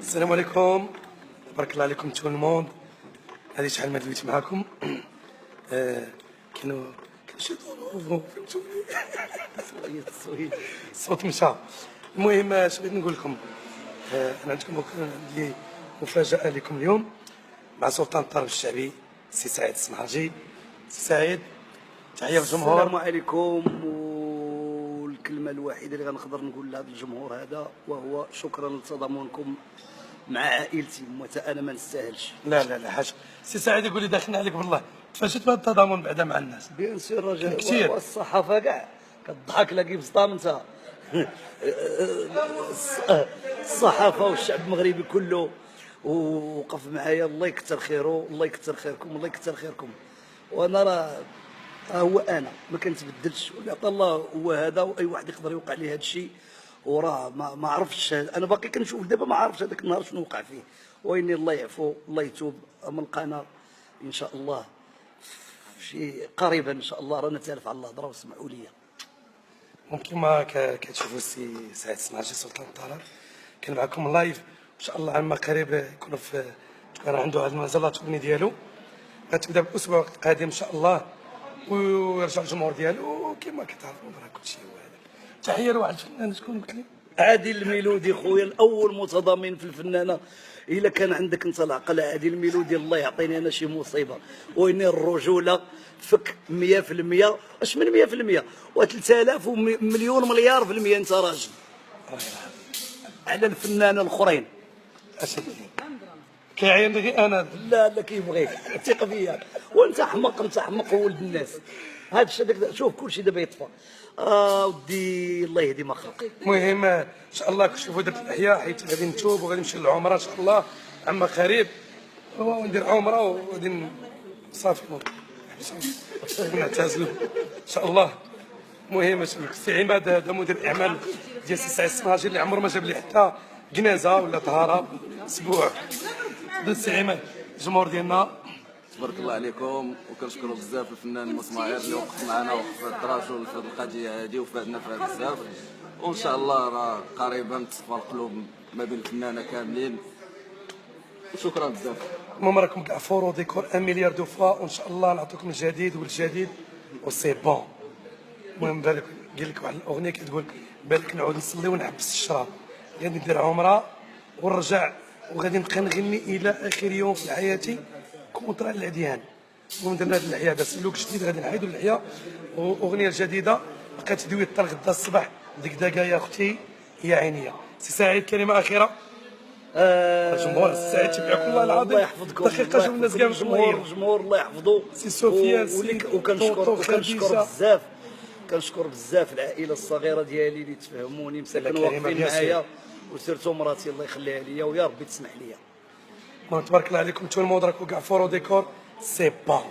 السلام عليكم، تبارك الله عليكم تو الموند. هذه شحال ما دويت معاكم. كاين شي ظروف فهمتوني. الصوت مشى. المهم اش بغيت نقول لكم، انا عندكم لي مفاجأة لكم اليوم مع سلطان الطرب الشعبي سي سعيد السمحرجي. سي سعيد، تحية للجمهور. السلام عليكم. والكلمة الوحيدة اللي غنقدر نقول لهذا الجمهور هذا وهو شكرا لتضامنكم مع عائلتي، انا ما نستاهلش. لا لا لا حاجة. سي سعيد يقول لي داخلين عليك بالله، تفاجئت بهذا التضامن بعدا مع الناس. بيان سور رجل كثير. والصحافة كاع كضحك لاقي بسطام انت. الصحافة والشعب المغربي كله وقف معايا، الله يكثر خيره، الله يكثر خيركم، الله يكثر خيركم. وانا راه هو انا ما كنتبدلش، واللي عطى الله هو هذا، واي واحد يقدر يوقع ليه هذا الشيء. وراه ما عرفتش، انا باقي كنشوف دابا ما عرفتش هذاك النهار شنو وقع فيه. واني الله يعفو الله يتوب من لقانا ان شاء الله شي قريبا ان شاء الله. رانا نتالف على الهضره واسمحوا لي. ممكن ما كتشوفوا السي سعيد السمحرجي سلطان الطرب كان معكم لايف ان شاء الله عما قريب، يكون في كان عنده هذه المجله التقنيه ديالو غتبدا بالاسبوع القادم ان شاء الله، ويرجع الجمهور ديالو كما كتعرفوا راه كلشي هو هذا. تحيه لواحد الفنان شكون قلت لي؟ عادل الميلودي خويا الاول متضامن في الفنانه. الا كان عندك انت العقل عادل الميلودي الله يعطيني انا شي مصيبه. وين الرجوله فك 100%، اش من 100% و3000 ومليون مليار في المية. انت راجل على الفنانه الاخرين كيعين غير انا. لا لا كيبغيك ثق فيا. وانت حمق، انت حمق وولد الناس. هذا الشيء شوف كلشي دابا يطفى. ودي الله يهدي ما خلق. المهم ان شاء الله كنشوفوا درت الاحياء حيت غادي نتوب وغادي نمشي للعمره ان شاء الله عما قريب، وندير عمره وغادي صافي نعتزلوا ان شاء الله. المهم السي عماد هذا مدير الاعمال ديال سي سعيد السمحرجي اللي عمره ما جاب لي حتى كنازه ولا طهاره اسبوع. السي عماد الجمهور ديالنا تبارك الله عليكم، وكنشكروا بزاف الفنان مسماعير اللي وقف معنا وقف التراجل في هذه القضيه هذه وفادنا فيها بزاف. وان شاء الله راه قريبا تصفى القلوب ما بين الفنانه كاملين، وشكرا بزاف. المهم راكم كاع فورو ديكور 1 مليار دو فوا، وان شاء الله نعطيكم الجديد والجديد وسي بون. المهم بالك قال لك واحد الاغنيه كتقول بالك نعود نصلي ونحبس الشراب، غادي ندير عمره ونرجع وغادي نبقى نغني الى اخر يوم في حياتي كونترا العديان. المهم درنا هاد اللحيه دابا سلوك جديد غادي نحيدوا اللحيه، واغنيه جديده بقات تدوي حتى لغدا الصباح. دقدقه يا اختي يا عينيه. سي سعيد كلمه اخيره. الجمهور السي سعيد تبعكم الله العظيم. الله يحفظكم. دقيقه شوف الناس كاع الجمهور الله يحفظه. سي سفيان وكنشكر بزاف العائله الصغيره ديالي اللي تفهموني مساكن واقفين معايا، وسيرتو مراتي الله يخليها ليا ويا ربي تسمح ليا. تبارك الله عليكم تو المود راكم كاع فورو ديكور سي با.